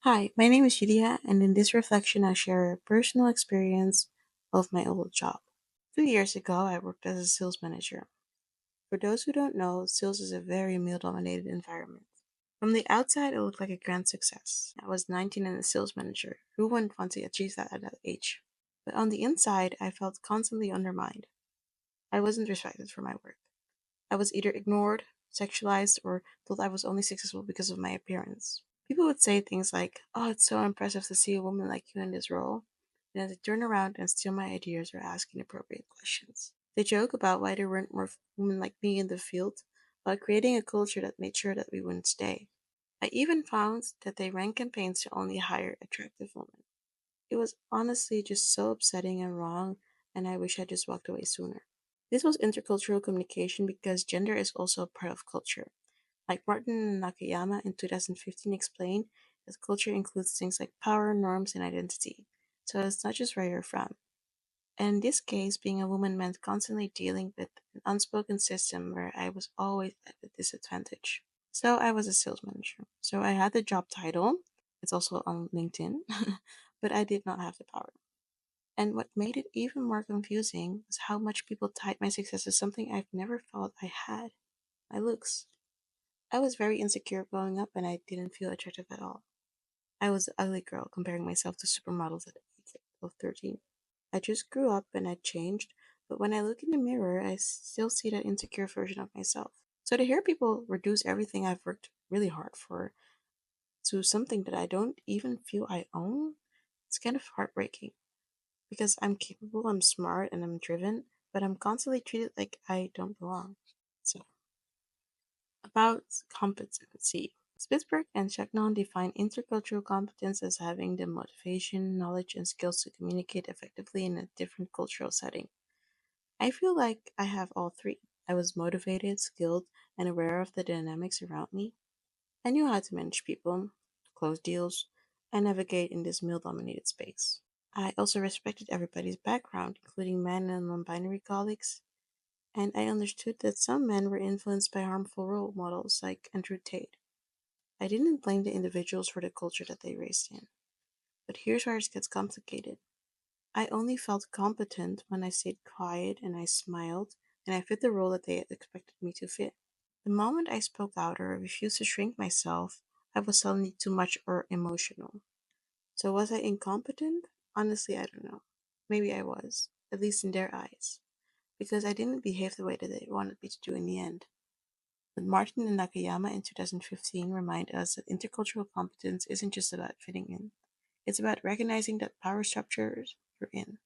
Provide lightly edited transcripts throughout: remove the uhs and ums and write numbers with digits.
Hi, my name is Julia, and in this reflection, I share a personal experience of my old job. 2 years ago, I worked as a sales manager. For those who don't know, sales is a very male dominated environment. From the outside, it looked like a grand success. I was 19 and a sales manager. Who wouldn't want to achieve that at that age? But on the inside, I felt constantly undermined. I wasn't respected for my work. I was either ignored, sexualized, or told I was only successful because of my appearance. People would say things like, "Oh, it's so impressive to see a woman like you in this role." And then they turn around and steal my ideas or ask inappropriate questions. They joke about why there weren't more women like me in the field, while creating a culture that made sure that we wouldn't stay. I even found that they ran campaigns to only hire attractive women. It was honestly just so upsetting and wrong, and I wish I just walked away sooner. This was intercultural communication because gender is also a part of culture. Like Martin Nakayama in 2015 explained, that culture includes things like power, norms, and identity. So it's not just where you're from. And in this case, being a woman meant constantly dealing with an unspoken system where I was always at a disadvantage. So I was a sales manager. So I had the job title. It's also on LinkedIn, but I did not have the power. And what made it even more confusing was how much people tied my success to something I've never thought I had: my looks. I was very insecure growing up and I didn't feel attractive at all. I was an ugly girl comparing myself to supermodels at the age of 13. I just grew up and I changed, but when I look in the mirror, I still see that insecure version of myself. So to hear people reduce everything I've worked really hard for to something that I don't even feel I own, it's kind of heartbreaking because I'm capable, I'm smart, and I'm driven, but I'm constantly treated like I don't belong. So, about competency. Spitzberg and Chagnon define intercultural competence as having the motivation, knowledge, and skills to communicate effectively in a different cultural setting. I feel like I have all three. I was motivated, skilled, and aware of the dynamics around me. I knew how to manage people, close deals, and navigate in this male dominated space. I also respected everybody's background, including men and non binary colleagues, and I understood that some men were influenced by harmful role models like Andrew Tate. I didn't blame the individuals for the culture that they raised in. But here's where it gets complicated. I only felt competent when I stayed quiet and I smiled and I fit the role that they had expected me to fit. The moment I spoke out or refused to shrink myself, I was suddenly too much or emotional. So was I incompetent? Honestly, I don't know. Maybe I was, at least in their eyes, because I didn't behave the way that they wanted me to do in the end. But Martin and Nakayama in 2015 remind us that intercultural competence isn't just about fitting in. It's about recognizing that power structures you're in.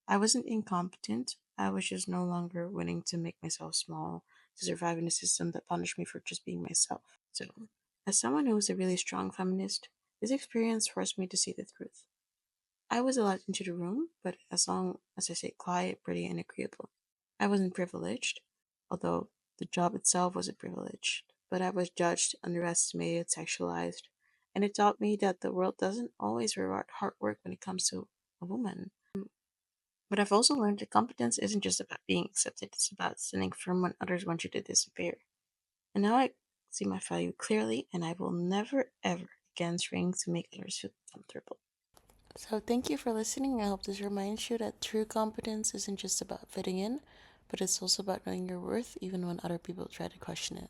I wasn't incompetent, I was just no longer willing to make myself small to survive in a system that punished me for just being myself. So, as someone who is a really strong feminist, this experience forced me to see the truth. I was allowed into the room, but as long as I stayed quiet, pretty, and agreeable. I wasn't privileged, although the job itself was a privilege, but I was judged, underestimated, sexualized, and it taught me that the world doesn't always reward hard work when it comes to a woman. But I've also learned that competence isn't just about being accepted, it's about standing firm when others want you to disappear. And now I see my value clearly, and I will never ever again shrink to make others feel comfortable. So, thank you for listening. I hope this reminds you that true competence isn't just about fitting in, but it's also about knowing your worth even when other people try to question it.